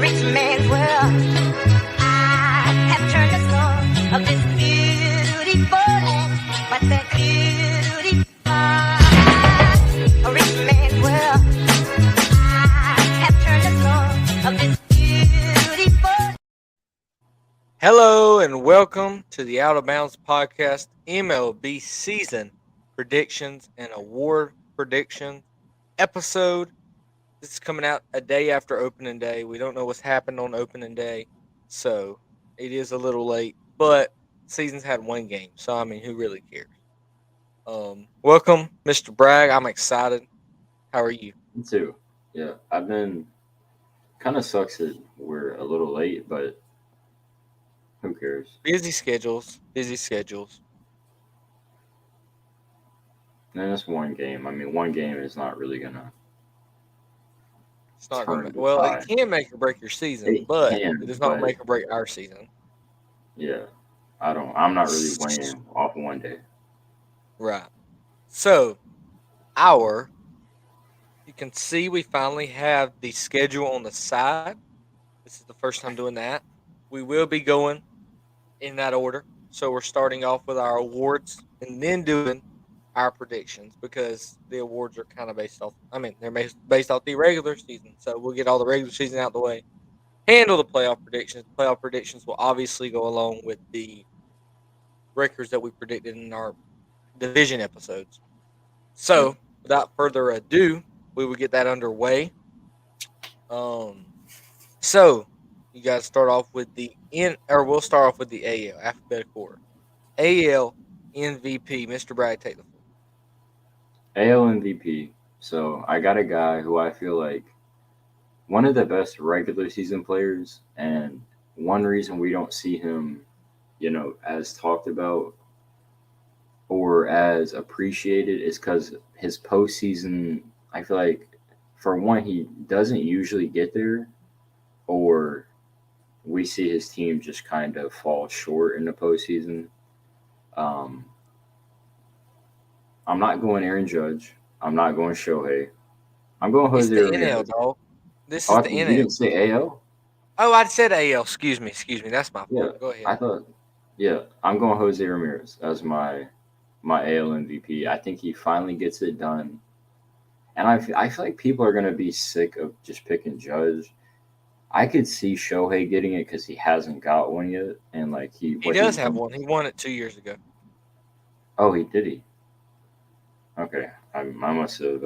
rich man's world. I have turned the soul of this beautiful land, but that beautiful, a rich man's world. I have turned the soul of this beautiful. Hello and welcome to the Out of Bounds Podcast MLB season predictions and award predictions episode. This is coming out a day after opening day. We don't know what's happened on opening day, so it is a little late. But season's had one game, so I mean, who really cares? Welcome, Mr. Bragg. I'm excited. How are you? Me too. Yeah, I've been kind of sucks that we're a little late, but who cares? Busy schedules. Busy schedules. And then it's one game. I mean, one game is not really gonna It's not turn gonna. the Well, it tide. can make or break your season, It but can, it does not but make or break our season. yeah, I'm not really weighing off one day. Right. So, our, you can see we finally have the schedule on the side. This is the first time doing that. We will be going in that order. So, we're starting off with our awards and then doing our predictions because the awards are kind of based off, they're based off the regular season. So, we'll get all the regular season out the way, handle the playoff predictions. Playoff predictions will obviously go along with the records that we predicted in our division episodes. Yep. So, without further ado, we will get that underway. So you guys start off with we'll start off with the AL alphabetical order. AL MVP, Mr. Bragg, take the floor. AL MVP. So I got a guy who I feel like one of the best regular season players, and one reason we don't see him, as talked about or as appreciated is because his postseason, I feel like, for one, he doesn't usually get there, or we see his team just kind of fall short in the postseason. Um, I'm not going Aaron Judge. I'm not going Shohei. I'm going It's Jose the NL, Ramirez. dog. This Oh, is the you NL. didn't say AL? Oh, I said AL. Excuse me. That's my Yeah, fault. Go ahead. I thought. Yeah, I'm going Jose Ramirez as my AL MVP. I think he finally gets it done. And I feel like people are going to be sick of just picking Judge. I could see Shohei getting it because he hasn't got one yet. And like He what does he's have done. one. He won it 2 years ago. Oh, he did he? Okay. I must have,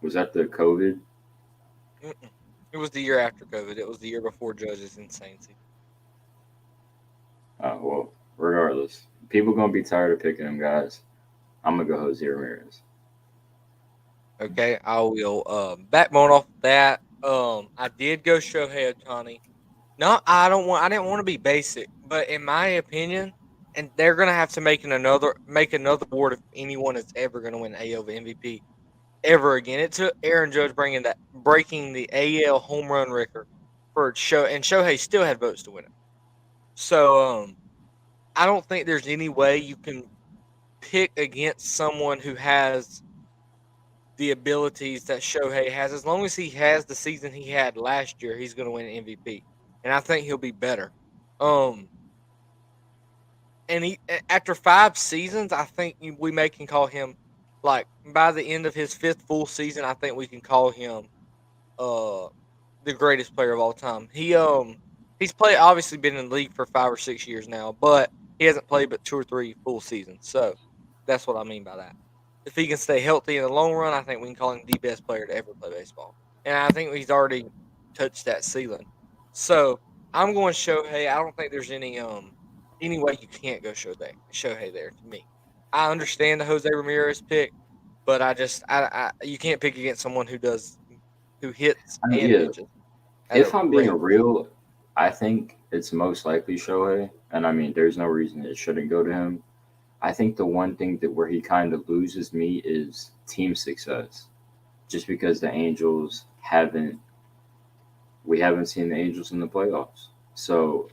was that the COVID? Mm-mm. It was the year after COVID. It was the year before Judge's insane season. Well, regardless, people going to be tired of picking him, guys. I'm going to go Jose Ramirez. Okay, I will backbone off that. I did go Shohei Ohtani. No, I didn't want to be basic, but in my opinion, and they're gonna have to make another award if anyone is ever gonna win AL MVP ever again. It took Aaron Judge breaking the AL home run record for show, and Shohei still had votes to win it. So I don't think there's any way you can pick against someone who has the abilities that Shohei has. As long as he has the season he had last year, he's going to win MVP, and I think he'll be better. Um, and he after 5 seasons, I think we may can call him, like, by the end of his fifth full season. I think we can call him uh the greatest player of all time. He's played obviously been in the league for 5 or 6 years now, but he hasn't played but 2 or 3 full seasons. So that's what I mean by that. If he can stay healthy in the long run, I think we can call him the best player to ever play baseball. And I think he's already touched that ceiling. So I'm going Shohei. I don't think there's any way you can't go Shohei there to me. I understand the Jose Ramirez pick, but I you can't pick against someone who hits I mean, and yeah, pitches at a if I'm being great. real, I think it's most likely Shohei. And I mean, there's no reason it shouldn't go to him. I think the one thing that where he kind of loses me is team success. Just because we haven't seen the Angels in the playoffs. So,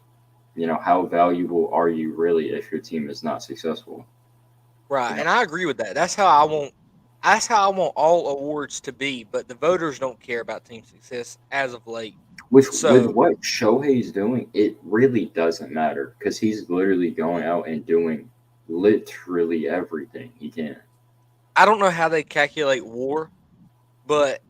how valuable are you really if your team is not successful? Right, You know, and I agree with that. That's how I want That's how I want all awards to be, but the voters don't care about team success as of late. With So what Shohei's doing, it really doesn't matter because he's literally going out and doing literally everything he can. I don't know how they calculate WAR, but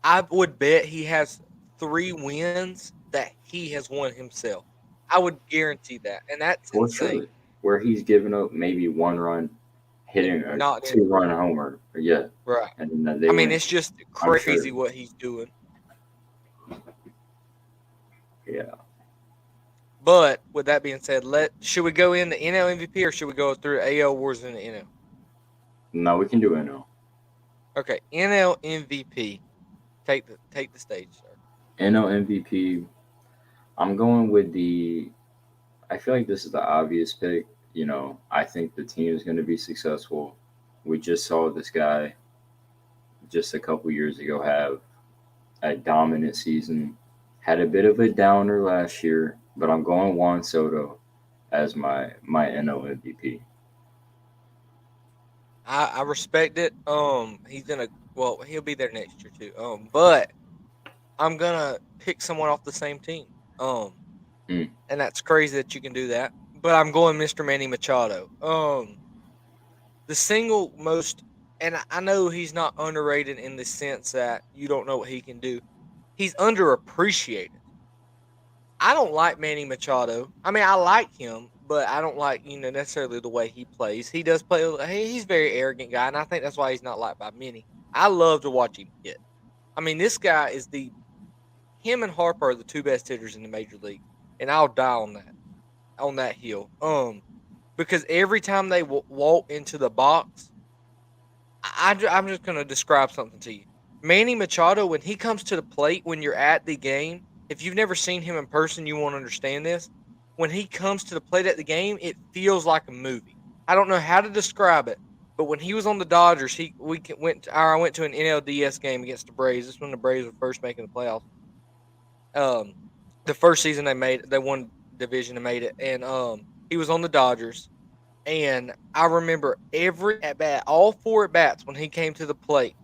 I would bet he has 3 wins that he has won himself. I would guarantee that, and that's For insane. sure. Where he's giving up maybe one run, hitting a Not in, 2 run homer. Yeah. right. And then I they mean, win. it's just I'm crazy sure. what he's doing. Yeah. But with that being said, should we go in the NL MVP or should we go through AL awards in the NL? No, we can do it now. Okay, NL MVP. Take the stage, sir. NL MVP. I'm going with the. I feel like this is the obvious pick. I think the team is going to be successful. We just saw this guy just a couple years ago have a dominant season. Had a bit of a downer last year, but I'm going Juan Soto as my NL MVP. I respect it. He's gonna he'll be there next year too. But I'm gonna pick someone off the same team. Um, Mm. and that's crazy that you can do that. But I'm going Mr. Manny Machado. The single most, and I know he's not underrated in the sense that you don't know what he can do. He's underappreciated. I don't like Manny Machado. I mean, I like him, but I don't like necessarily the way he plays. He does play. He's a very arrogant guy, and I think that's why he's not liked by many. I love to watch him hit. I mean, this guy is the him and Harper are the two best hitters in the major league, and I'll die on that hill. Because every time they walk into the box, I'm just gonna describe something to you. Manny Machado, when he comes to the plate, when you're at the game, if you've never seen him in person, you won't understand this. When he comes to the plate at the game, it feels like a movie. I don't know how to describe it, but when he was on the Dodgers, I went to an NLDS game against the Braves. This is when the Braves were first making the playoffs. Um, the first season they won division and made it, and he was on the Dodgers, and I remember every at bat, all four at bats when he came to the plate,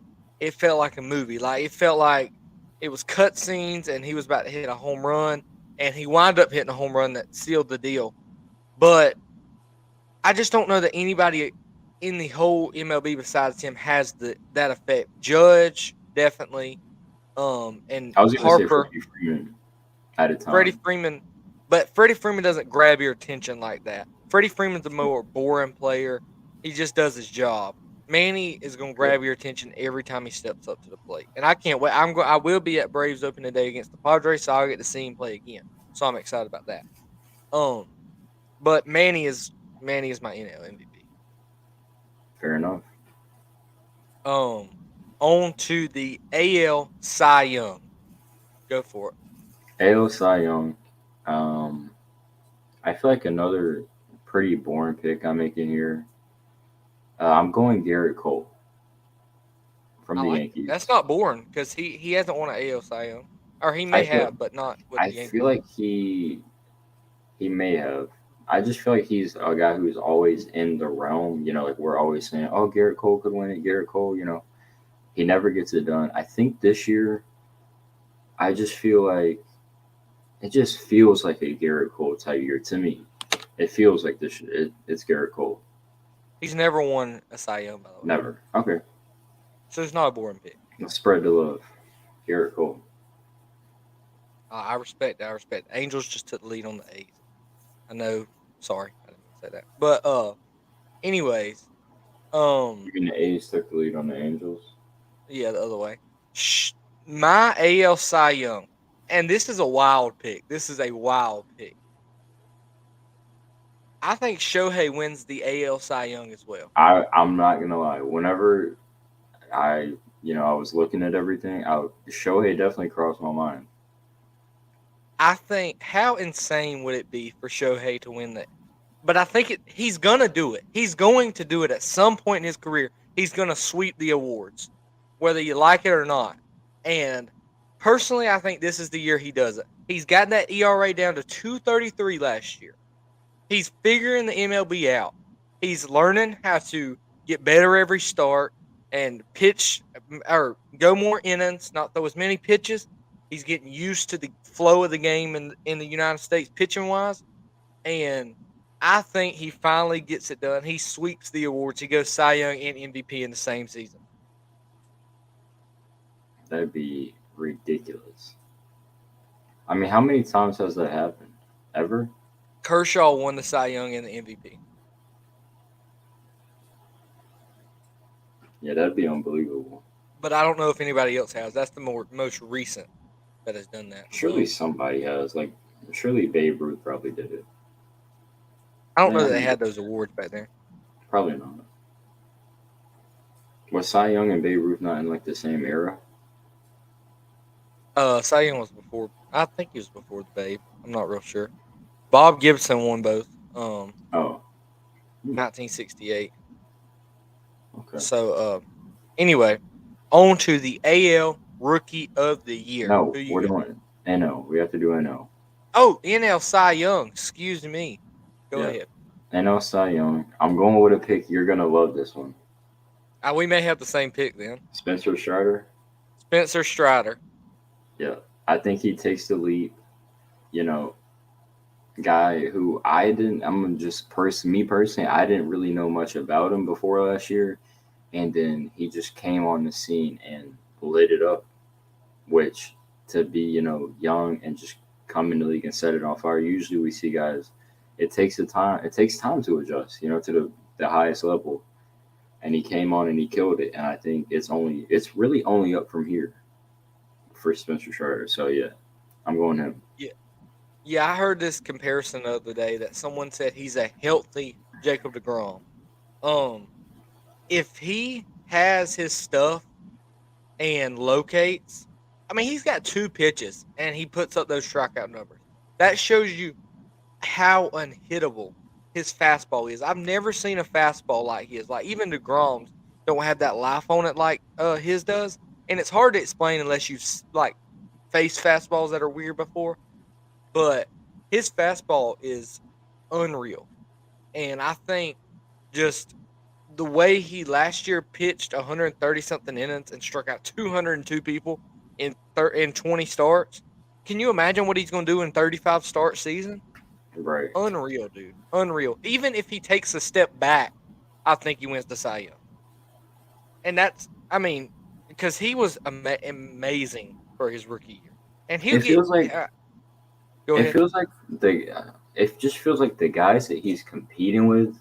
it felt like a movie. Like it felt like it was cut scenes, and he was about to hit a home run, and he wound up hitting a home run that sealed the deal. But I just don't know that anybody in the whole MLB besides him has that effect. Judge definitely, and I was going to say Harper. Freddie Freeman at a Freddie time. Freeman, but Freddie Freeman doesn't grab your attention like that. Freddie Freeman's a more boring player. He just does his job. Manny is going to Yeah, grab your attention every time he steps up to the plate, and I can't wait. I will be at Braves opening day against the Padres, so I'll get to see him play again. So I'm excited about that. Um, but Manny is my NL MVP. fair enough. Um, on to the AL Cy Young. Go for it. AL Cy Young. Um, I feel like another pretty boring pick I'm making here. I'm going Garrett Cole from I the like it. Yankees. That's not boring because he hasn't won an AL Cy Young, or he may I feel have, but not with I the Yankees. feel like he may have. I just feel like he's a guy who's always in the realm. Like we're always saying, "Oh, Garrett Cole could win it." Garrett Cole, he never gets it done. I think this year, I just feel like it just feels like a Garrett Cole type year to me. It feels like it's Garrett Cole. He's never won a Cy Young, by the way, Never. Okay. so it's not a boring pick. Let's spread the love. Garrett Cole. I respect that. I respect. Angels just took the lead on the A's. I know. Sorry, I didn't mean to say that. But anyways, You mean the A's took the lead on the Angels? yeah, the other way. My AL Cy Young, and this is a wild pick. This is a wild pick. I think Shohei wins the AL Cy Young as well. I'm not gonna lie. Whenever I was looking at everything, Shohei definitely crossed my mind. I think how insane would it be for Shohei to win that? But I think he's gonna do it. He's going to do it at some point in his career. He's gonna sweep the awards, whether you like it or not. And personally, I think this is the year he does it. He's gotten that ERA down to 2.33 last year. He's figuring the MLB out. He's learning how to get better every start. and pitch or go more innings, not throw as many pitches. He's getting used to the flow of the game in the United States pitching wise, and I think he finally gets it done. He sweeps the awards. He goes Cy Young and MVP in the same season. That'd be ridiculous. I mean, how many times has that happened? Ever? Kershaw won the Cy Young and the MVP. Yeah, that'd be unbelievable. But I don't know if anybody else has. That's the most recent that has done that. Surely somebody has. Like, surely Babe Ruth probably did it. I don't know that Man, they had those awards back there. probably not. Was Cy Young and Babe Ruth not in like the same era? Cy Young was before. I think he was before the Babe. I'm not real sure. Bob Gibson won both. Oh, 1968. okay. So, anyway, on to the AL Rookie of the Year. No, Who you we're got? doing NO. We have to do NO. Oh, NL Cy Young. Excuse me. Go Yeah. ahead. NO Cy Young. I'm going with a pick. You're gonna love this one. We may have the same pick then. Spencer Strider. Spencer Strider. Yeah, I think he takes the leap. You know, guy who I didn't. I'm just me personally. I didn't really know much about him before last year, and then he just came on the scene and lit it up. Which to be young and just come in the league and set it on fire. Usually we see guys. It takes time. It takes time to adjust. To the highest level. And he came on and he killed it. And I think it's really only up from here for Spencer Strider. So yeah, I'm going him. Yeah, I heard this comparison the other day that someone said he's a healthy Jacob deGrom. If he has his stuff and locates, I mean, he's got 2 pitches and he puts up those strikeout numbers. That shows you how unhittable his fastball is. I've never seen a fastball like his. Like even deGrom's don't have that life on it like his does, and it's hard to explain unless you've like faced fastballs that are weird before. But his fastball is unreal, and I think just the way he last year pitched 130 something innings and struck out 202 people in 20 starts. Can you imagine what he's going to do in 35 start season? Right. Unreal, dude. Unreal. Even if he takes a step back, I think he wins the Cy Young. And that's, I mean, because he was amazing for his rookie year. And he'll It feels like go it ahead. feels like it just feels like the guys that he's competing with,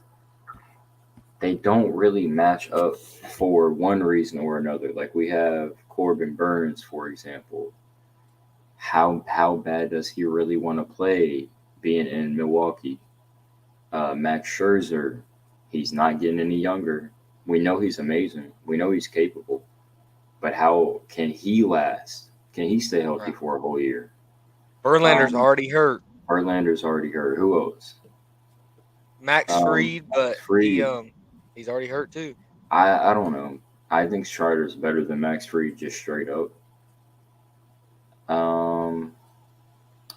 they don't really match up for one reason or another. Like we have Corbin Burns, for example. How bad does he really want to play being in Milwaukee? Max Scherzer, he's not getting any younger. We know he's amazing. We know he's capable. But how can he last? Can he stay healthy Right. for a whole year? Verlander's already hurt. Verlander's already hurt. Who else? Max Fried, but Fried. he's already hurt too. I don't know. I think Strider's better than Max Fried just straight up.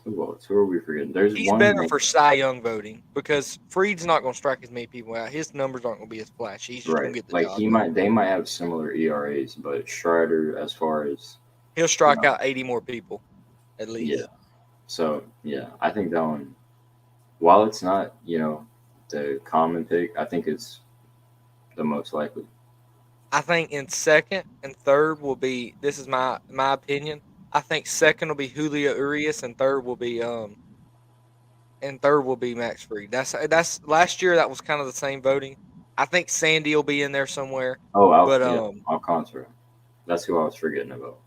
Who else? Who are we forgetting? There's He's one better name. for Cy Young voting because Fried's not going to strike as many people out. His numbers aren't going to be as flashy. He's just going Right. to get the Like job done. they might have similar ERAs, but Strider, as far as He'll strike out 80 more people at least. yeah. So yeah, I think that one, while it's not, the common pick, I think it's the most likely. I think in second and third will be. This is my opinion. I think second will be Julio Urias, and third will be Max Fried. That's last year. That was kind of the same voting. I think Sandy will be in there somewhere. Oh, But Alcantara. That's who I was forgetting about.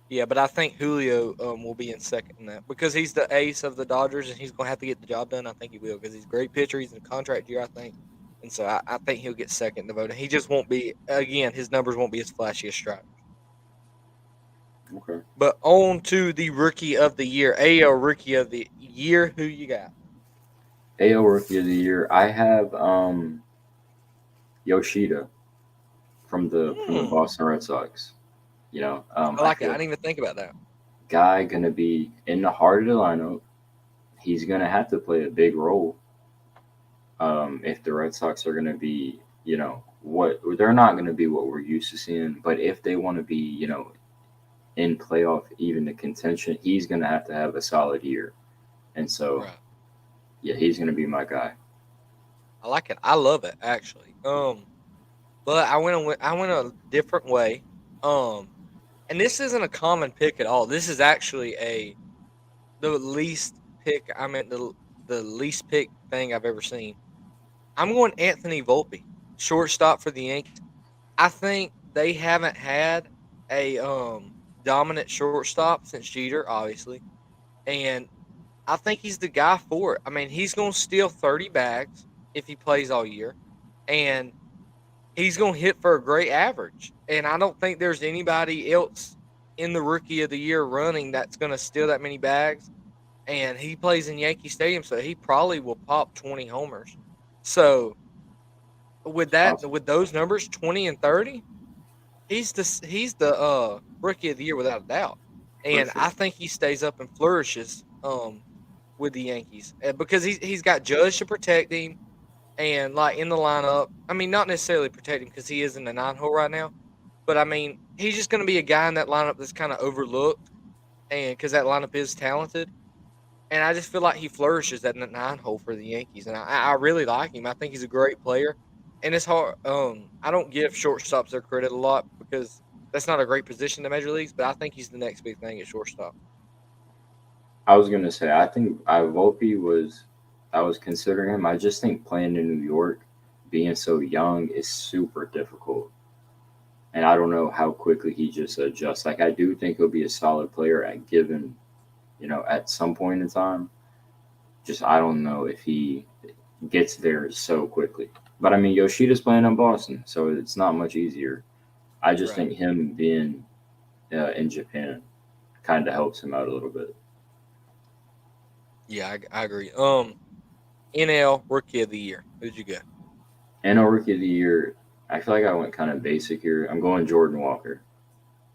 yeah, but I think Julio will be in second in that because he's the ace of the Dodgers and he's going to have to get the job done. I think he will because he's a great pitcher. He's in a contract year, I think. And so I think he'll get second in the voting. He just won't be, again, his numbers won't be as flashy as Strider. Okay. But on to the Rookie of the Year. AL Rookie of the Year. Who you got? AL Rookie of the Year. I have Yoshida from the Boston Red Sox. I like it. I didn't even think about that. Guy gonna be in the heart of the lineup. He's gonna have to play a big role. If the Red Sox are gonna be, what they're not going to be what we're used to seeing. But if they want to be, in playoff, even the contention, he's going to have a solid year. And so, Right. yeah, he's going to be my guy. I like it. I love it actually. But I went a different way. Um, and this isn't a common pick at all. This is actually the least pick. I mean the least pick thing I've ever seen. I'm going Anthony Volpe, shortstop for the Yankees. I think they haven't had a dominant shortstop since Jeter, obviously, and I think he's the guy for it. I mean, he's going to steal 30 bags if he plays all year, and he's going to hit for a great average. And I don't think there's anybody else in the rookie of the year running that's going to steal that many bags. And he plays in Yankee Stadium, so he probably will pop 20 homers. So Awesome. with those numbers, 20 and 30, he's the rookie of the year without a doubt. For And sure. I think he stays up and flourishes with the Yankees because he's got Judge to protect him and like in the lineup. I mean, not necessarily protect him because he is in the 9 hole right now, but I mean he's just going to be a guy in that lineup that's kind of overlooked, and because that lineup is talented. And I just feel like he flourishes at the 9 hole for the Yankees, and I really like him. I think he's a great player, and it's hard. I don't give shortstops their credit a lot because that's not a great position in the major leagues. But I think he's the next big thing at shortstop. I was going to say, I think Volpe was, I was considering him. I just think playing in New York, being so young, is super difficult. And I don't know how quickly he just adjusts. Like, I do think he'll be a solid player at given, at some point in time. Just, I don't know if he gets there so quickly. But I mean, Yoshida's playing in Boston, so it's not much easier. I just Right? think him being in Japan kind of helps him out a little bit. Yeah, I agree. NL Rookie of the Year. Who'd you go? And a rookie of the year, I feel like I went kind of basic here. I'm going Jordan Walker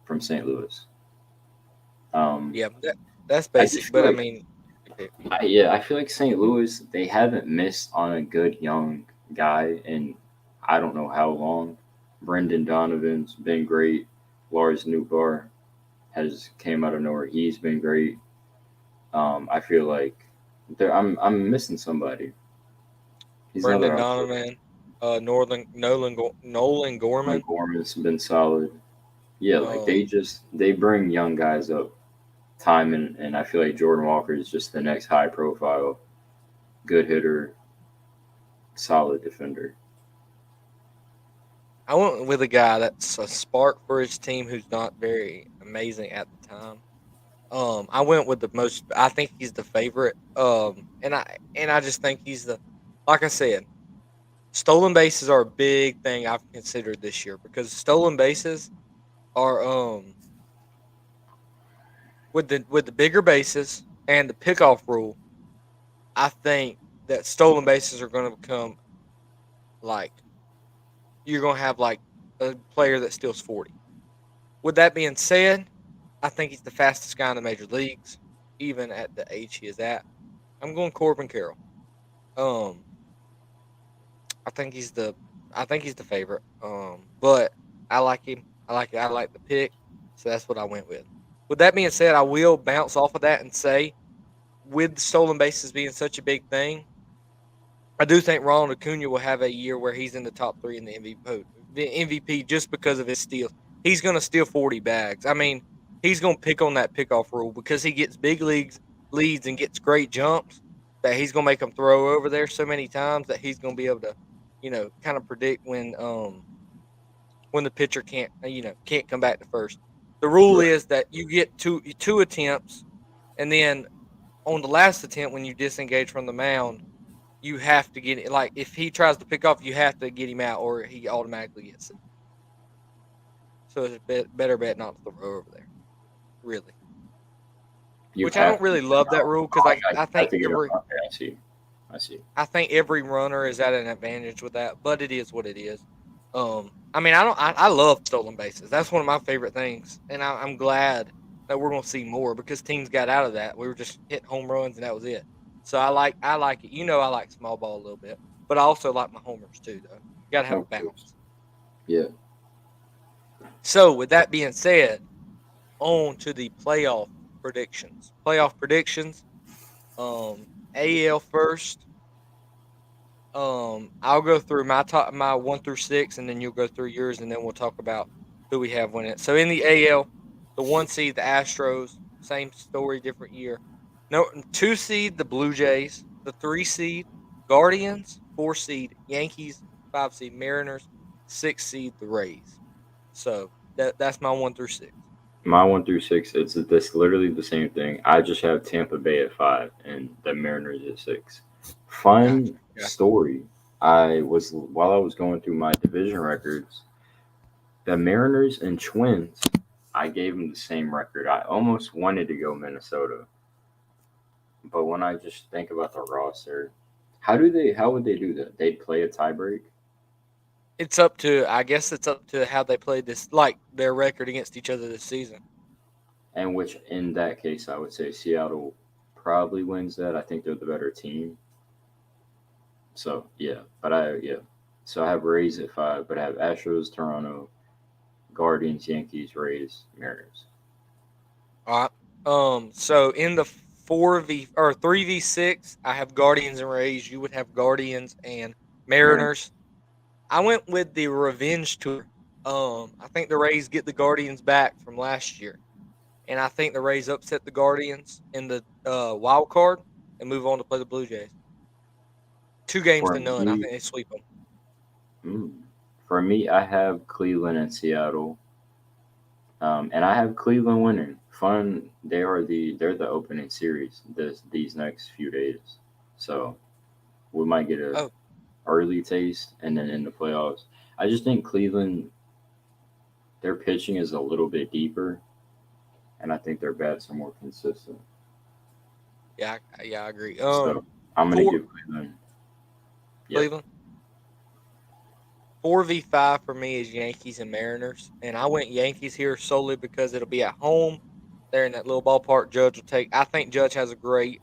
from St. Louis. Um, Yeah, that's I just basic, feel but I like, mean, okay, yeah, I feel like St. Louis, they haven't missed on a good young guy in I don't know how long. Brendan Donovan's been great. Lars Nootbaar has came out of nowhere. He's been great. I feel like I'm missing somebody. He's Brendan another outfielder. Donovan, Nolan Like Gorman. Gorman's been solid. Yeah, like Um, they bring young guys up time, and I feel like Jordan Walker is just the next high profile, good hitter, solid defender. I went with a guy that's a spark for his team who's not very amazing at the time. I went with the most. I think he's the favorite. And I just think he's the. Like I said, stolen bases are a big thing I've considered this year because stolen bases are with the bigger bases and the pickoff rule. I think that stolen bases are going to become like you're going to have like a player that steals 40. With that being said, I think he's the fastest guy in the major leagues, even at the age he is at. I'm going Corbin Carroll. Um, I think he's the I think he's the favorite. But I like him. I like the pick, so that's what I went with. With that being said, I will bounce off of that and say, with the stolen bases being such a big thing, I do think Ronald Acuna will have a year where he's in the top three in the MVP just because of his steals. He's going to steal 40 bags. I mean, he's going to pick on that pickoff rule because he gets big leagues leads and gets great jumps that he's going to make them throw over there so many times that he's going to be able to, kind of predict when the pitcher can't can't come back to first. The rule Right. is that you get two attempts, and then on the last attempt when you disengage from the mound, you have to get it. Like if he tries to pick off, you have to get him out, or he automatically gets it. So it's better bet not to throw over there, really. You Which I have don't to really get him love that out. rule because Oh, I you have think to get him out. Yeah, I see. I see. every runner is at an advantage with that, but it is what it is. I mean, I don't. I love stolen bases. That's one of my favorite things, and I'm glad that we're gonna see more because teams got out of that. We were just hitting home runs and that was it. So I like it. I like small ball a little bit, but I also like my homers too. Though you got to have a Of course. balance. Yeah. So, with that being said, on to the playoff predictions. Playoff predictions. AL first. I'll go through my 1 through 6, and then you'll go through yours, and then we'll talk about who we have winning it. So in the AL, the 1 seed, the Astros, same story, different year. No, 2 seed, the Blue Jays. The 3 seed, Guardians. 4 seed, Yankees. 5 seed, Mariners. 6 seed, the Rays. So that's my 1 through 6. My 1 through 6, it's this literally the same thing. I just have Tampa Bay at 5 and the Mariners at 6. Gotcha. Fun Gotcha. story. While I was going through my division records, the Mariners and Twins, I gave them the same record. I almost wanted to go Minnesota, but when I just think about the roster, how would they do that? They'd play a tiebreak, I guess it's up to how they played this, like their record against each other this season. and which in that case I would say Seattle probably wins that. I think they're the better team. So yeah, So I have Rays at 5, but I have Astros, Toronto, Guardians, Yankees, Rays, Mariners. All right. So in the 3v6, I have Guardians and Rays. You would have Guardians and Mariners. Mariners. I went with the revenge tour. I think the Rays get the Guardians back from last year, and I think the Rays upset the Guardians in the wild card and move on to play the Blue Jays. 2 games For to none. I me, think they sweep them. mm, for me, I have Cleveland and Seattle, and I have Cleveland winning. Fun. They're the opening series these next few days, so we might get a Oh, early taste, and then in the playoffs, I just think Cleveland, their pitching is a little bit deeper, and I think their bats are more consistent. yeah, yeah, I agree. So I'm gonna Four give Cleveland. Yep. Cleveland. 4v5 for me is Yankees and Mariners, and I went Yankees here solely because it'll be at home. They're in that little ballpark. Judge will take. I think Judge has a great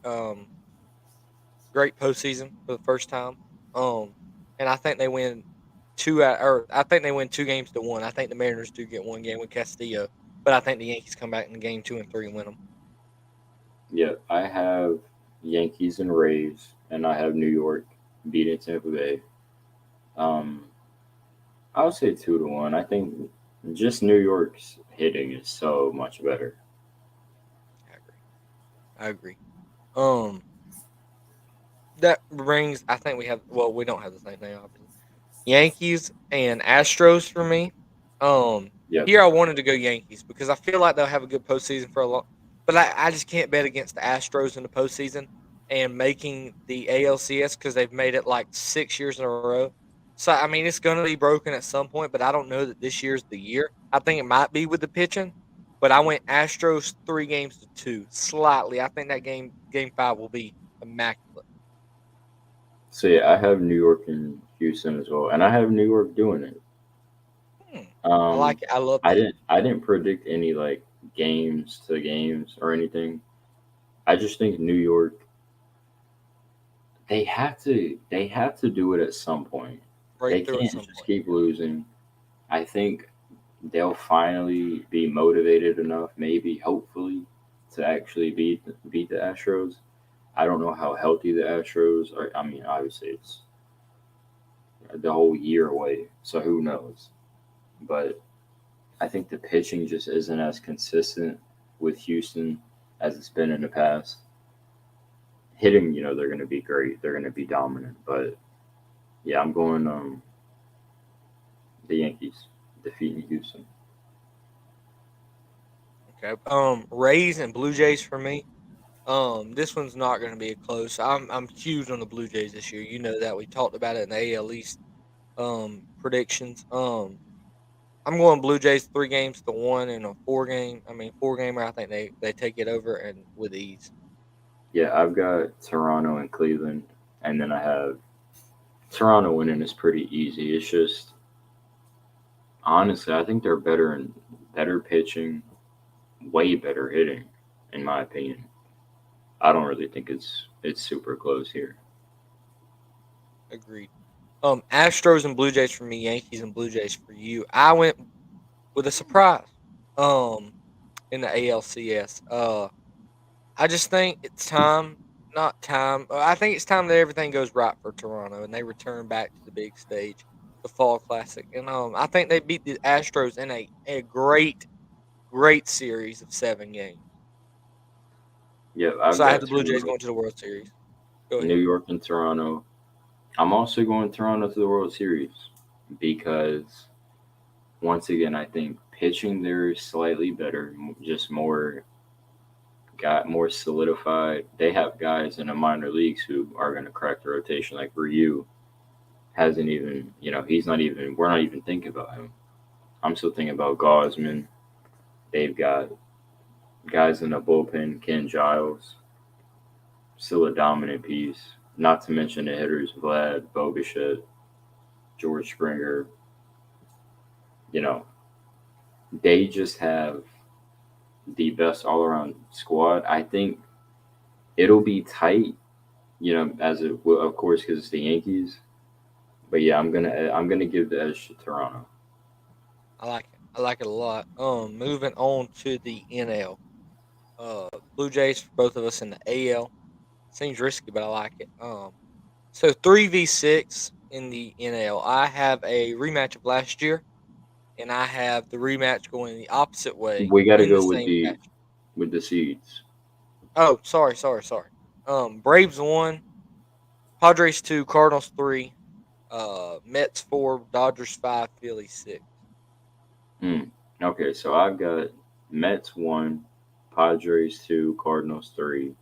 postseason for the first time. Um, and I think they win or I think they win 2 games to 1. I think the Mariners do get 1 game with Castillo, but I think the Yankees come back in game 2 and 3 and win them. Yep. I have Yankees and Rays, and I have New York beating Tampa Bay. Um, I would say 2-1. I think just New York's hitting is so much better. I agree. I agree. Um, that brings. I think we have. Well, we don't have the same thing, obviously. Yankees and Astros for me. Um, Yep. Here I wanted to go Yankees because I feel like they'll have a good postseason for a long. But I just can't bet against the Astros in the postseason and making the ALCS because they've made it like 6 years in a row. So I mean, it's going to be broken at some point, but I don't know that this year's the year. I think it might be with the pitching, but I went Astros 3 games to 2 slightly. I think that game 5 will be immaculate. So yeah, I have New York and Houston as well, and I have New York doing it. Hmm. I Um, like it. I love I that. didn't predict any like games to games or anything. I just think New York, they have to do it at some point. They Breakthrough at can't some just point. keep losing. I think they'll finally be motivated enough, maybe hopefully, to actually beat the Astros. I don't know how healthy the Astros are. I mean, obviously it's the whole year away, so who knows? But I think the pitching just isn't as consistent with Houston as it's been in the past. Hitting, they're going to be great. They're going to be dominant. But yeah, I'm going the Yankees defeating Houston. Okay. Rays and Blue Jays for me. This one's not going to be a close. I'm huge on the Blue Jays this year. You know that we talked about it in the AL East predictions. I'm going Blue Jays 3 games to 1 in a 4 game. I mean 4 gamer. I think they take it over and with ease. Yeah, I've got Toronto and Cleveland, and then I have Toronto winning is pretty easy. It's just honestly, I think they're better pitching, way better hitting, in my opinion. I don't really think it's super close here. Agreed. Astros and Blue Jays for me, Yankees and Blue Jays for you. I went with a surprise. Um, in the ALCS. I just think it's time, not time. I think it's time that everything goes right for Toronto and they return back to the big stage, the Fall Classic. And I think they beat the Astros in a great series of 7 games. Yeah, So I've I have got the Blue Jays two, going to the World Series. Go New ahead. York and Toronto. I'm also going Toronto to the World Series because once again, I think pitching there is slightly better, just more got more solidified. They have guys in the minor leagues who are going to crack the rotation. Like Ryu hasn't even, he's not even. We're not even thinking about him. I'm still thinking about Gosman. They've got guys in the bullpen, Ken Giles, still a dominant piece. Not to mention the hitters, Vlad, Boguchet, George Springer. You know, they just have the best all around squad. I think it'll be tight, as it will, of course, because it's the Yankees. But yeah, I'm gonna give the edge to Toronto. I like it. I like it a lot. Moving on to the NL. Blue Jays for both of us in the AL. Seems risky, but I like it. So 3v6 in the NL. I have a rematch of last year, and I have the rematch going the opposite way We got to in the go with same the fashion. with the seeds. Oh, sorry. Braves 1, Padres 2, Cardinals 3, Mets 4, Dodgers 5, Phillies 6. Hmm. Okay, so I've got Mets 1, Padres 2, Cardinals 3,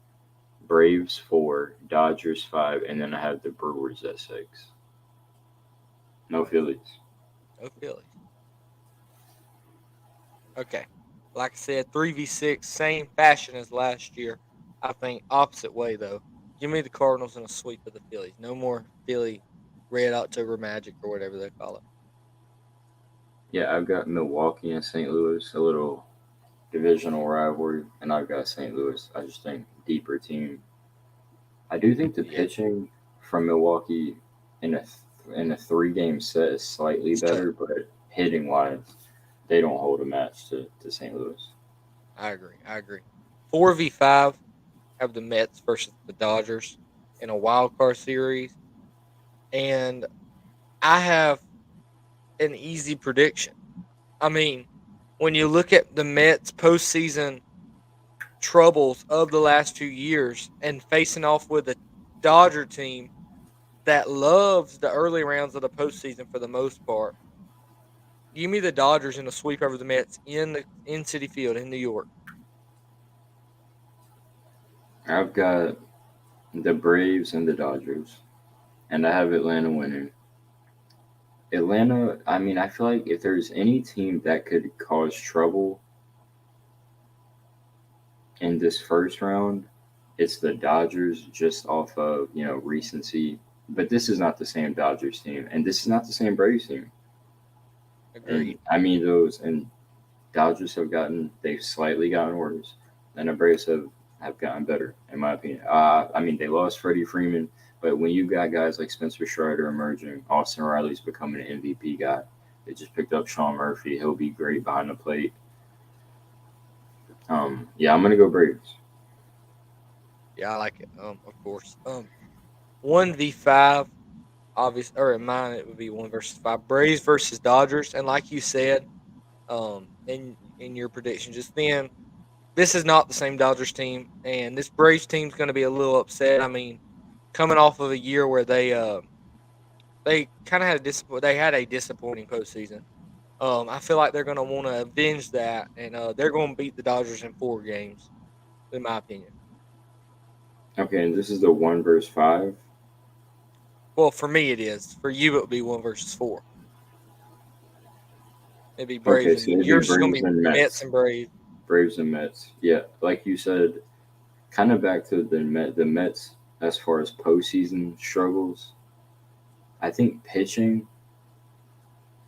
Braves 4, Dodgers 5, and then I have the Brewers at 6. No Phillies. No Phillies. Okay. Like I said, 3v6, same fashion as last year. I think opposite way though. Give me the Cardinals in a sweep of the Phillies. No more Philly Red October Magic or whatever they call it. Yeah, I've got Milwaukee and St. Louis, a little divisional rivalry, and I've got St. Louis. I just think deeper team. I do think the Yeah, pitching from Milwaukee in a 3 game set is slightly it's tough. better, but hitting wise, they don't hold a match to St. Louis. I agree. I agree. 4v5 have the Mets versus the Dodgers in a wild card series, and I have an easy prediction. I mean, when you look at the Mets postseason troubles of the last 2 years and facing off with a Dodger team that loves the early rounds of the postseason for the most part, give me the Dodgers in a sweep over the Mets in City Field in New York. I've got the Braves and the Dodgers, and I have Atlanta winning. Atlanta, I mean, I feel like if there's any team that could cause trouble in this first round, it's the Dodgers just off of, recency. But this is not the same Dodgers team, and this is not the same Braves team. And Agreed. I mean, those Dodgers they've slightly gotten worse, and the Braves have gotten better, in my opinion. I mean, they lost Freddie Freeman, but when you got guys like Spencer Strider emerging, Austin Riley's becoming an MVP guy. They just picked up Sean Murphy. He'll be great behind the plate. Yeah, I'm gonna go Braves. Yeah, I like it. Of course. 1v5, obvious, or in mine it would be 1 versus 5. Braves versus Dodgers, and like you said, in your prediction just then, this is not the same Dodgers team, and this Braves team's going to be a little upset. I mean, coming off of a year where they kind of they had a disappointing postseason. I feel like they're going to want to avenge that, and they're going to beat the Dodgers in 4 games, in my opinion. Okay, and this is the 1 versus 5. Well, for me it is. For you, it would be 1 versus 4. It'd be Braves Okay, so and it'd be yours is going Braves to be and Mets Mets. and Braves. Braves and Mets. Yeah, like you said, kind of back to the Mets as far as postseason struggles. I think pitching.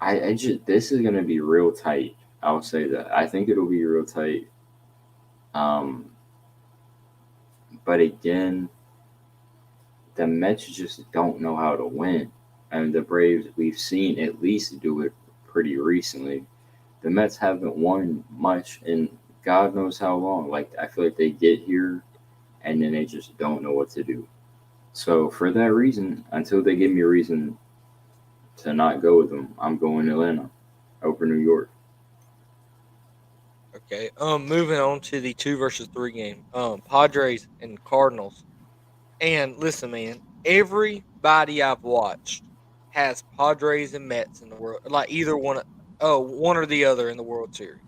I just this is gonna be real tight. I'll say that. I think it'll be real tight. Um, but again, the Mets just don't know how to win. And the Braves, we've seen at least do it pretty recently. The Mets haven't won much in God knows how long. Like, I feel like they get here and then they just don't know what to do. So for that reason, until they give me a reason to not go with them, I'm going Atlanta over New York. Okay. Moving on to the 2 versus 3 game. Padres and Cardinals. And listen, man, everybody I've watched has Padres and Mets in the world, like either one. Oh, one or the other in the World Series.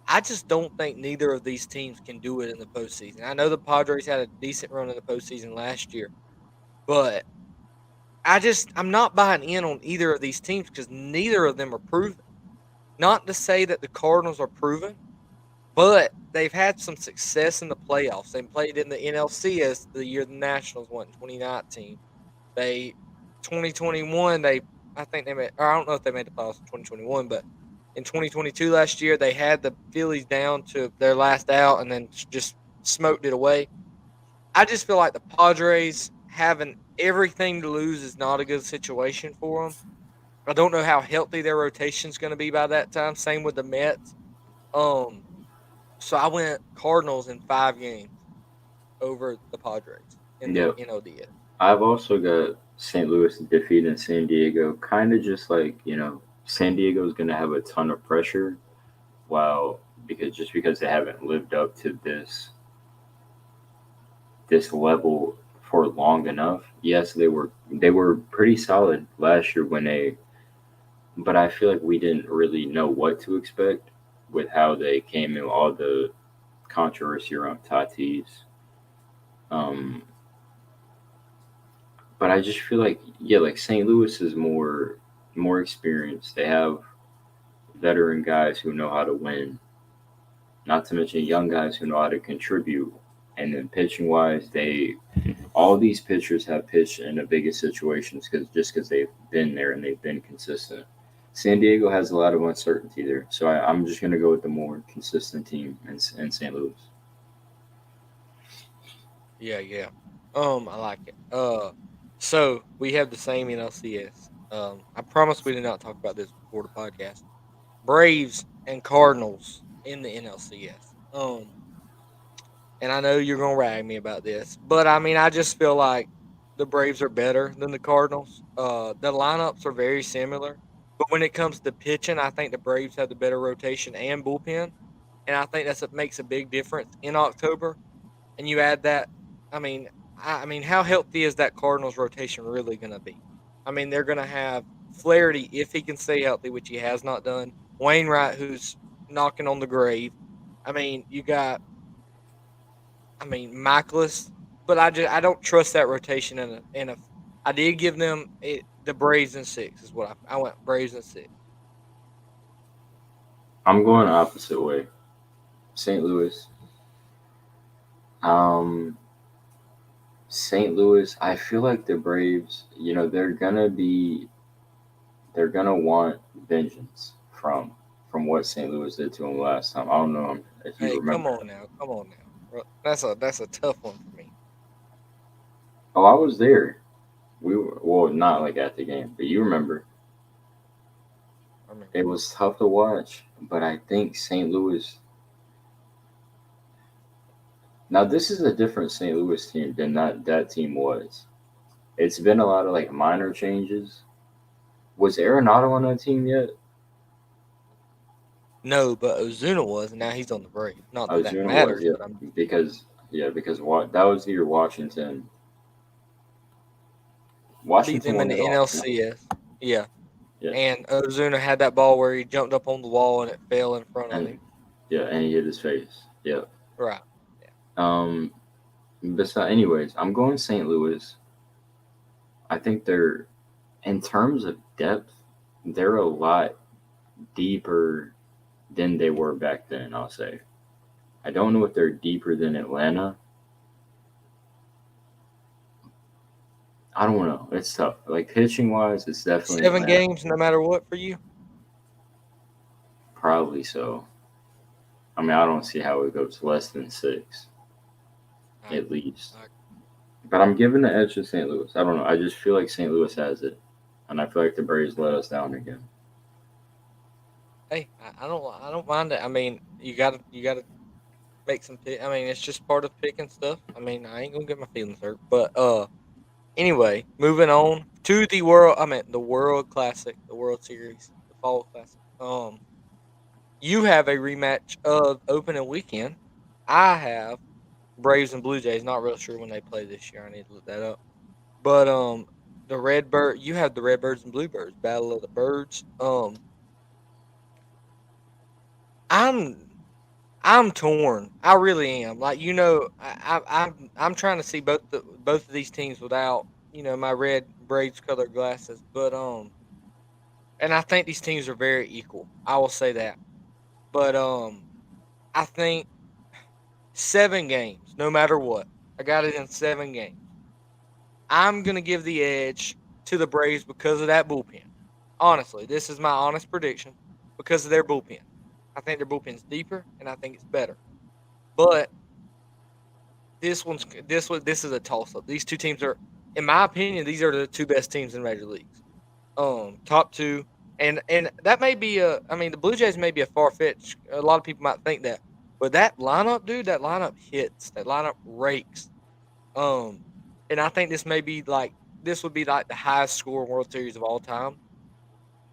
I just don't think neither of these teams can do it in the postseason. I know the Padres had a decent run in the postseason last year, but I'm not buying in on either of these teams because neither of them are proven. Not to say that the Cardinals are proven, but they've had some success in the playoffs. They played in the NLCS the year the Nationals went in 2019. They 2021 they I think they made, or I don't know if they made the playoffs in 2021, but in 2022 last year they had the Phillies down to their last out and then just smoked it away. I just feel like the Padres having everything to lose is not a good situation for them. I don't know how healthy their rotation is going to be by that time. Same with the Mets. Um, so I went Cardinals in 5 games over the Padres in the Yeah, NLDS. I've also got St. Louis defeating San Diego. Kind of just like, San Diego is going to have a ton of pressure, while because they haven't lived up to this level for long enough. Yes, they were pretty solid last year but I feel like we didn't really know what to expect with how they came in, all the controversy around Tatis. Um, but I just feel like, yeah, like St. Louis is more experienced. They have veteran guys who know how to win, not to mention young guys who know how to contribute. And then pitching wise, all these pitchers have pitched in the biggest situations because they've been there and they've been consistent. San Diego has a lot of uncertainty there, so I'm just gonna go with the more consistent team in St. Louis. Yeah, yeah. I like it. So we have the same NLCS. I promise we did not talk about this before the podcast. Braves and Cardinals in the NLCS. And I know you're gonna rag me about this, but I mean, I just feel like the Braves are better than the Cardinals. The lineups are very similar, but when it comes to pitching, I think the Braves have the better rotation and bullpen, and I think makes a big difference in October. And you add that, I mean, I mean, how healthy is that Cardinals rotation really going to be? I mean, they're going to have Flaherty if he can stay healthy, which he has not done. Wainwright, who's knocking on the grave. I mean, you got, I mean, Michaelis, but I don't trust that rotation in a. I did give them the Braves in 6 is what I went Braves in 6. I'm going the opposite way. St. Louis. Um, St. Louis. I feel like the Braves. They're gonna want vengeance from what St. Louis did to them last time. I don't know if you Hey, remember. come on now. That's a tough one for me. Oh, I was there. We were, well, not like at the game, but you remember. I remember. It was tough to watch, but I think St. Louis. Now this is a different St. Louis team than that team was. It's been a lot of like minor changes. Was Arenado on that team yet? No, but Ozuna was, and now he's on the Braves. Not that that Ozuna was, matters, yeah, but I'm because that was the year Washington. beat Washington them in won the it all. NLCS. Yeah, Yeah, and Ozuna had that ball where he jumped up on the wall and it fell in front of and him. yeah, and he hit his face. Yeah. Right. Yeah. Um. Anyways, I'm going St. Louis. I think in terms of depth, they're a lot deeper than they were back then. I'll say. I don't know if they're deeper than Atlanta. I don't know. It's tough. Like pitching wise, it's definitely 7 Atlanta. games, no matter what for you. Probably so. I mean, I don't see how it goes less than 6, I at agree. least. I, But I'm giving the edge to St. Louis. I don't know. I just feel like St. Louis has it. and I feel like the Braves let us down again. Hey, I don't mind it. I mean, you gotta make some pick. I mean, it's just part of picking stuff. I mean, I ain't gonna get my feelings hurt. But anyway, moving on to the world. I mean, the World Classic, the World Series, the Fall Classic. You have a rematch of opening weekend. I have Braves and Blue Jays. Not real sure when they play this year. I need to look that up. But the Redbird. You have the Redbirds and Bluebirds. Battle of the Birds. I'm I'm torn. I really am. Like I'm trying to see both of these teams without my red Braves colored glasses. But and I think these teams are very equal. I will say that. But I think 7 games, no matter what. I got it in 7 games. I'm gonna give the edge to the Braves because of that bullpen. Honestly, this is my honest prediction because of their bullpen. I think their bullpen's deeper and I think it's better. But this is a toss up. These two teams are, in my opinion, these are the two best teams in major leagues. Top two, and that may be a. I mean, the Blue Jays may be a far fetched. A lot of people might think that, but that lineup, dude, that lineup hits. That lineup rakes. Um, and I think this would be like the highest scoring World Series of all time.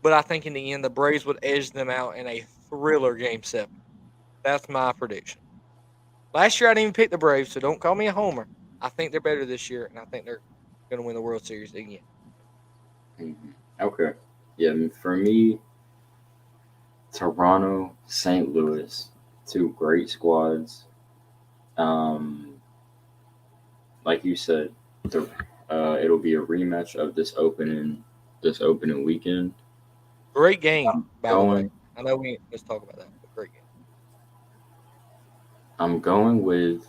But I think in the end, the Braves would edge them out in a thriller Game 7. That's my prediction. Last year I didn't even pick the Braves, so don't call me a homer. I think they're better this year, and I think they're going to win the World Series again. Okay. Yeah, for me, Toronto, St. Louis, two great squads. Um, like you said, it'll be a rematch of this opening weekend. Great game, I'm by the way. going. I know we ain't supposed to talk about that, but great game. I'm going with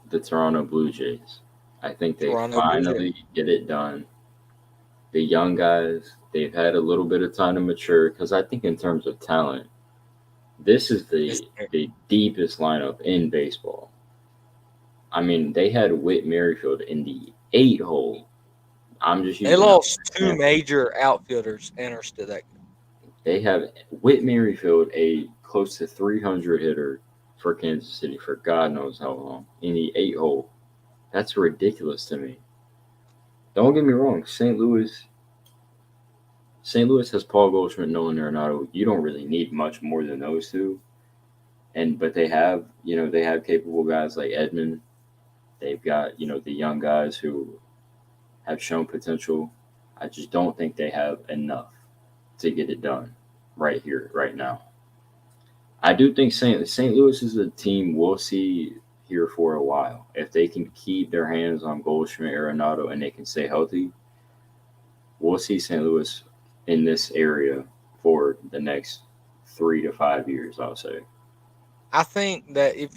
the Toronto Blue Jays. I think they Toronto Blue Jays. finally get it done. The young guys, they've had a little bit of time to mature because I think in terms of talent, this is It's, the deepest lineup in baseball. I mean, they had Whit Merrifield in the 8 hole. I'm just they using that lost as an two example. major outfielders and are still that good. They have Whit Merrifield, a close to 300 hitter for Kansas City for God knows how long, in the 8 hole. That's ridiculous to me. Don't get me wrong, St. Louis has Paul Goldschmidt, Nolan Arenado. You don't really need much more than those two. But they have capable guys like Edmund. They've got the young guys who have shown potential. I just don't think they have enough to get it done right here, right now. I do think St. Louis is a team we'll see here for a while. If they can keep their hands on Goldschmidt, Arenado, and they can stay healthy, we'll see St. Louis in this area for the next 3 to 5 years, I'll say. I think that if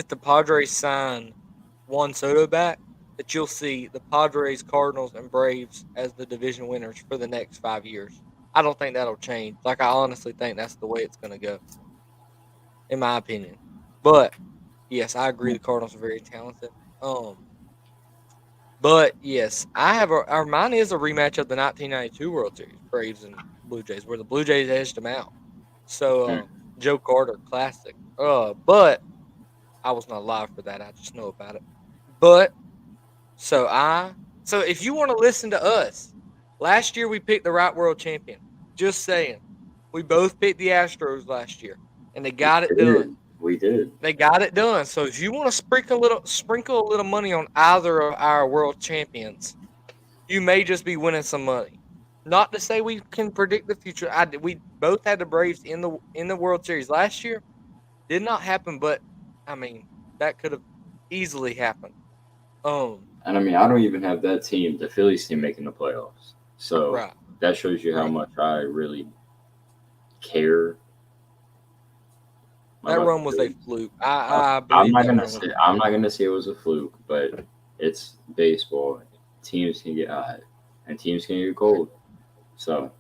the Padres sign Juan Soto back, that you'll see the Padres, Cardinals, and Braves as the division winners for the next 5 years. I don't think that'll change. Like I honestly think that's the way it's going to go, in my opinion. But yes, I agree. The Cardinals are very talented. But yes, I have our mine is a rematch of the 1992 World Series, Braves and Blue Jays, where the Blue Jays edged them out. So Hmm. Joe Carter, classic. But I was not alive for that. I just know about it. But so I so if you want to listen to us, last year we picked the right world champion. Just saying, we both picked the Astros last year, and they We got it done. did. We did. They got it done. So if you want to sprinkle a little money on either of our world champions, you may just be winning some money. Not to say we can predict the future. We both had the Braves in the World Series last year. Did not happen, but I mean that could have easily happened. Um, And I mean, I don't even have that team, the Phillies team, making the playoffs. So right, that shows you how right. much I really care That about the run was a Phillies. fluke. Uh, I I'm believe not that gonna run was say a I'm fluke. not gonna say it was a fluke, but it's baseball. Teams can get hot, and teams can get Right. cold. So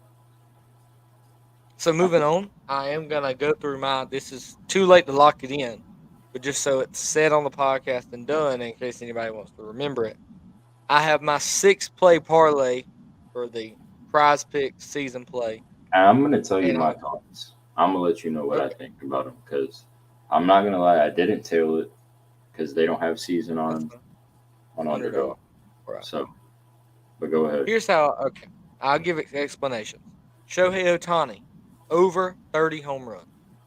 So I moving think on, I am gonna go through my. This is too late to lock it in, but just so it's said on the podcast and done, in case anybody wants to remember it. I have my 6 play parlay for the Prize Pick season play. And I'm gonna tell you And my thoughts. I'm gonna let you know what I okay, think about him because I'm not gonna lie, I didn't tail it because they don't have season that's on underdog. underdog. Right. So, but go ahead. Here's how. Okay, I'll give explanations. Shohei Ohtani, over 30 home runs.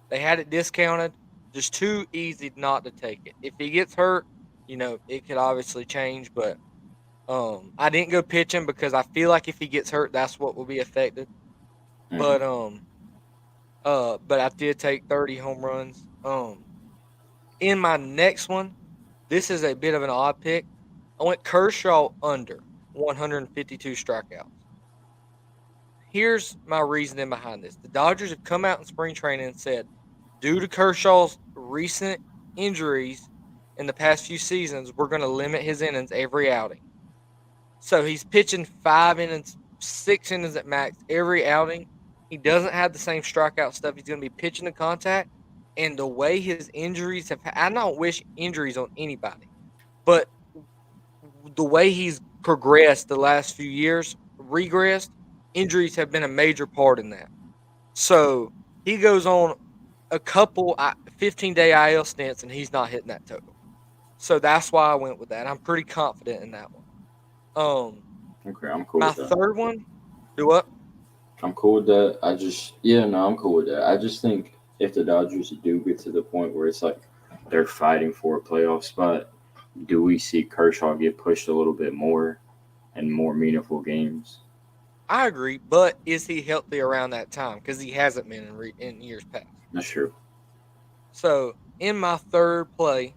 They had it discounted. Just too easy not to take it. If he gets hurt, it could obviously change. But I didn't go pitching because I feel like if he gets hurt, that's what will be affected. Hmm. But I did take 30 home runs. In my next one, this is a bit of an odd pick. I went Kershaw under 152 strikeouts. Here's my reasoning behind this. The Dodgers have come out in spring training and said, due to Kershaw's recent injuries in the past few seasons, we're going to limit his innings every outing. So he's pitching 5 innings, 6 innings at max every outing. He doesn't have the same strikeout stuff. He's going to be pitching to contact. And the way his injuries have, I don't wish injuries on anybody, but the way he's progressed the last few years, regressed, injuries have been a major part in that. So he goes on a couple 15-day IL stints and he's not hitting that total. So that's why I went with that. I'm pretty confident in that one. Okay, I'm cool My with that. third one, do what? I'm cool with that. Yeah, no, I'm cool with that. I just think if the Dodgers do get to the point where it's like they're fighting for a playoff spot, do we see Kershaw get pushed a little bit more and more meaningful games? I agree, but is he healthy around that time? Because he hasn't been in years past. That's true. So in my third play,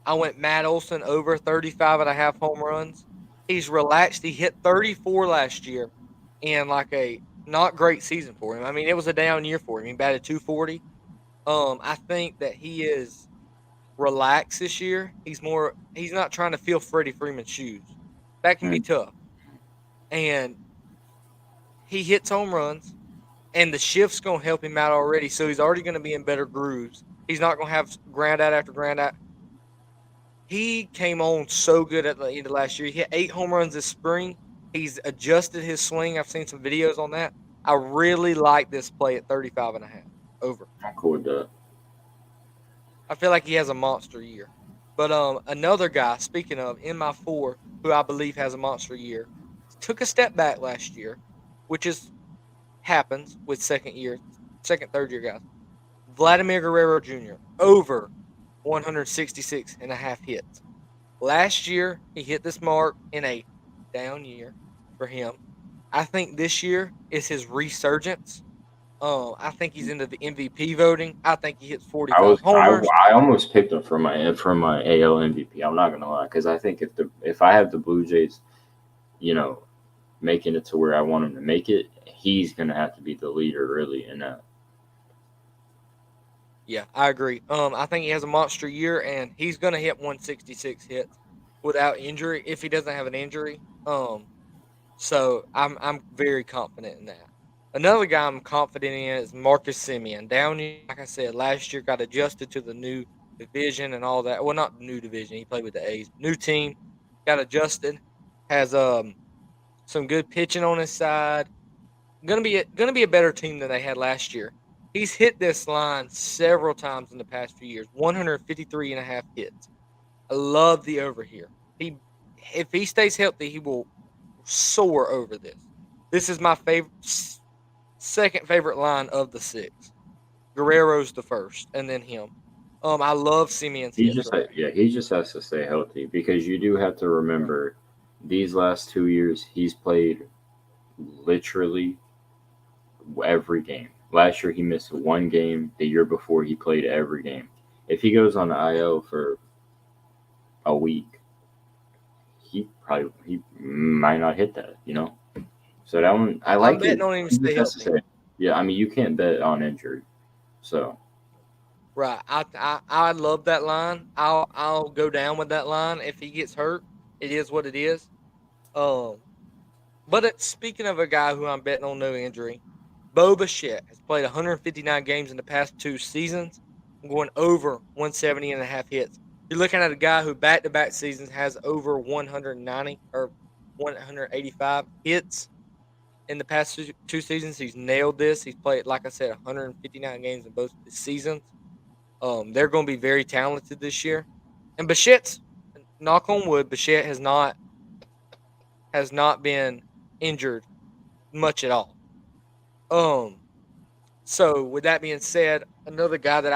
I went Matt Olson over 35 and a half home runs. He's relaxed. He hit 34 last year in like a not great season for him. I mean, it was a down year for him. He batted 240. I think that he is relaxed this year. He's not trying to fill Freddie Freeman's shoes. That can be Mm. tough. And he hits home runs and the shift's going to help him out already. So he's already going to be in better grooves. He's not going to have ground out after ground out. He came on so good at the end of last year. He hit 8 home runs this spring. He's adjusted his swing. I've seen some videos on that. I really like this play at 35 and a half over. I'm cool with that. I feel like he has a monster year. But another guy, speaking of, in my four, who I believe has a monster year, took a step back last year, which happens with second, third year guys. Vladimir Guerrero Jr. over 166 and a half hits. Last year, he hit this mark in a down year for him. I think this year is his resurgence. I think he's into the MVP voting. I think he hits 45 homers. I almost picked him for my AL MVP. I'm not gonna lie because I think if I have the Blue Jays, you know, making it to where I want him to make it, he's gonna have to be the leader really in that. Yeah, I agree. I think he has a monster year, and he's gonna hit 166 hits without injury if he doesn't have an injury. So I'm very confident in that. Another guy I'm confident in is Marcus Simeon. Down, like I said, last year got adjusted to the new division and all that. Well, not the new division. He played with the A's. New team, got adjusted. Has some good pitching on his side. Gonna be a better team than they had last year. He's hit this line several times in the past few years. 153 and a half hits. I love the over here. If he stays healthy, he will soar over this. This is my second favorite line of the six. Guerrero's the first, and then him. I love Simeon's hits right now. He just has to stay healthy because you do have to remember these last 2 years he's played literally every game. Last year he missed one game. The year before he played every game. If he goes on the IL for a week, he might not hit that. So that one I I'm like it. betting on him to He stay just has to healthy. stay. Yeah, I mean you can't bet on injury. So Right. I love that line. I'll go down with that line. If he gets hurt, it is what it is. Um, speaking of a guy who I'm betting on no injury, Bo Bichette has played 159 games in the past 2 seasons. I'm going over 170 and a half hits. You're looking at a guy who back-to-back seasons has over 190 or 185 hits. in the past two seasons. He's nailed this. He's played, like I said, 159 games in both seasons. They're going to be very talented this year. And Bichette's, knock on wood, Bichette has not been injured much at all. Um, so with that being said, another guy that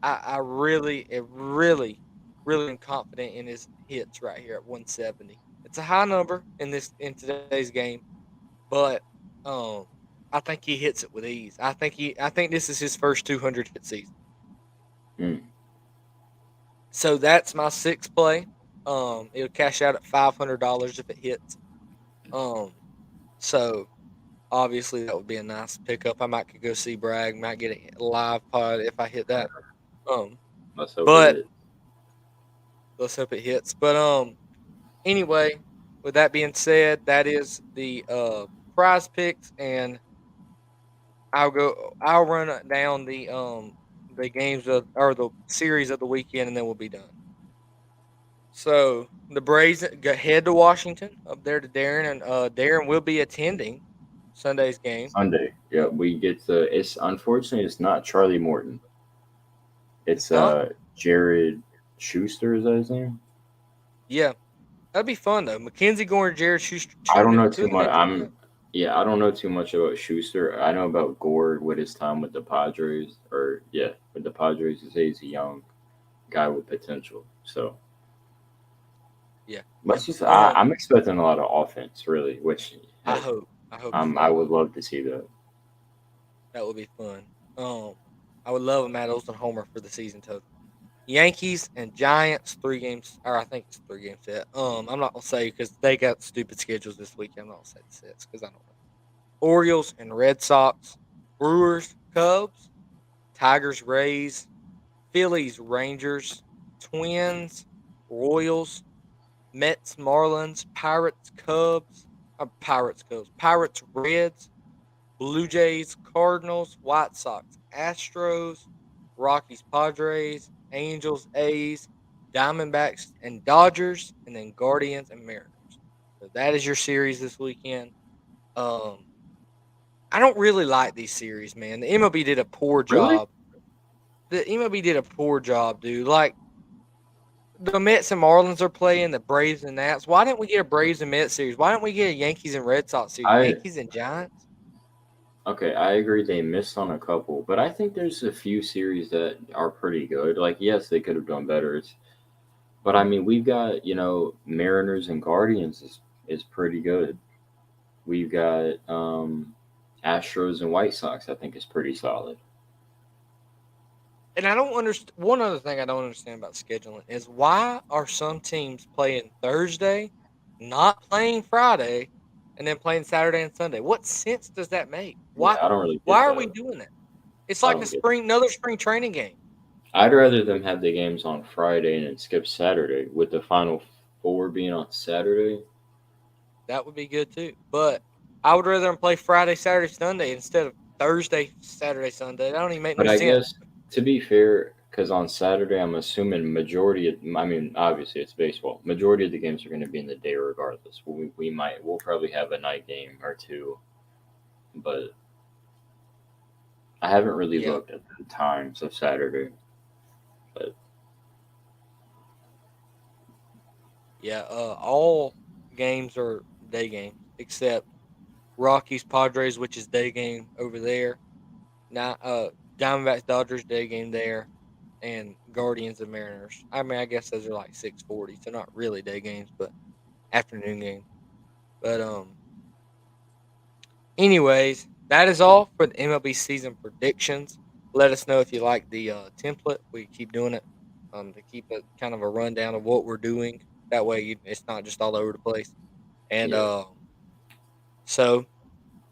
I really am confident in his hits right here at 170. It's a high number in today's game, but um, I think he hits it with ease. I think this is his first 200 hit season. Mm. So that's my sixth play. It'll cash out at $500 if it hits. Um, so obviously that would be a nice pickup. I might could go see Bragg, might get a live pod if I hit that. Um, Let's hope it but is. let's hope it hits. But anyway, with that being said, that is the prize picks, and I'll run down the games of or the series of the weekend, and then we'll be done. So the Braves head to Washington up there to Darren, and Darren will be attending Sunday's game. Sunday. Yeah, we get the. It's unfortunately it's not Charlie Morton. It's It's not. Jared Schuster. Is that his name? Yeah, that'd be fun though. Mackenzie Gore and Jared Schuster, I don't know two too of the much. Major League Club. I don't know too much about Schuster. I know about Gore with his time with the Padres, or yeah, with the Padres. He says he's a young guy with potential. So Yeah. let's just. Um, I'm expecting a lot of offense, really, which I hey, hope. I hope so. I would love to see that. That would be fun. Um, I would love a Matt Olson homer for the season total. Yankees and Giants 3 games, or I think it's 3 game set. I'm not gonna say because they got stupid schedules this week. I'm not gonna say the sets because I don't know. Orioles and Red Sox, Brewers, Cubs, Tigers, Rays, Phillies, Rangers, Twins, Royals, Mets, Marlins, Pirates, Reds, Blue Jays, Cardinals, White Sox, Astros, Rockies, Padres, Angels, A's, Diamondbacks, and Dodgers, and then Guardians and Mariners. So that is your series this weekend. Um, I don't really like these series, man. The MLB did a poor Really? job. The MLB did a poor job, dude. Like the Mets and Marlins are playing the Braves and Nats. Why didn't we get a Braves and Mets series? Why didn't we get a Yankees and Red Sox series? I Yankees and Giants. Okay, I agree they missed on a couple, but I think there's a few series that are pretty good. Like, yes, they could have done better. But I mean, we've got, Mariners and Guardians is pretty good. We've got Astros and White Sox, I think is pretty solid. And I don't understand. One other thing I don't understand about scheduling is why are some teams playing Thursday, not playing Friday, and then playing Saturday and Sunday? What sense does that make? Why? Yeah, I don't really Why get are we that. doing that? It's I like don't get that. another spring training game. I'd rather them have the games on Friday and then skip Saturday with the final four being on Saturday. That would be good too. But I would rather them play Friday, Saturday, Sunday instead of Thursday, Saturday, Sunday. That don't even make no But I sense. guess to be fair, because on Saturday I'm assuming majority of, I mean, obviously it's baseball. Majority of the games are going to be in the day regardless. We'll probably have a night game or two, but I haven't really Yeah, looked at the times of Saturday. But yeah. All games are day games except Rockies, Padres, which is day game over there. Now, Diamondbacks, Dodgers, day game there, and Guardians and Mariners. I mean, I guess those are like 6:40, so not really day games, but afternoon games. But anyways, that is all for the MLB season predictions. Let us know if you like the template. We keep doing it to keep a kind of a rundown of what we're doing. That way, it's not just all over the place. And yeah, so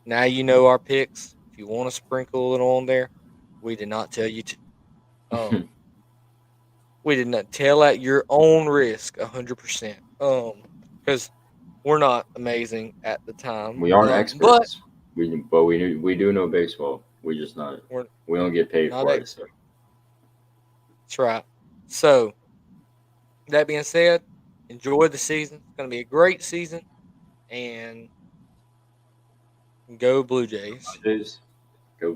now you know our picks. If you want to sprinkle it on there, we did not tell you to. Um, we did not tell at your own risk, 100%. Because we're not amazing at the time. we aren't But experts. We do know baseball. We just not we're we don't get paid not for it. So experts. That's right. So that being said, enjoy the season. It's going to be a great season, and Go Blue Jays. Jays.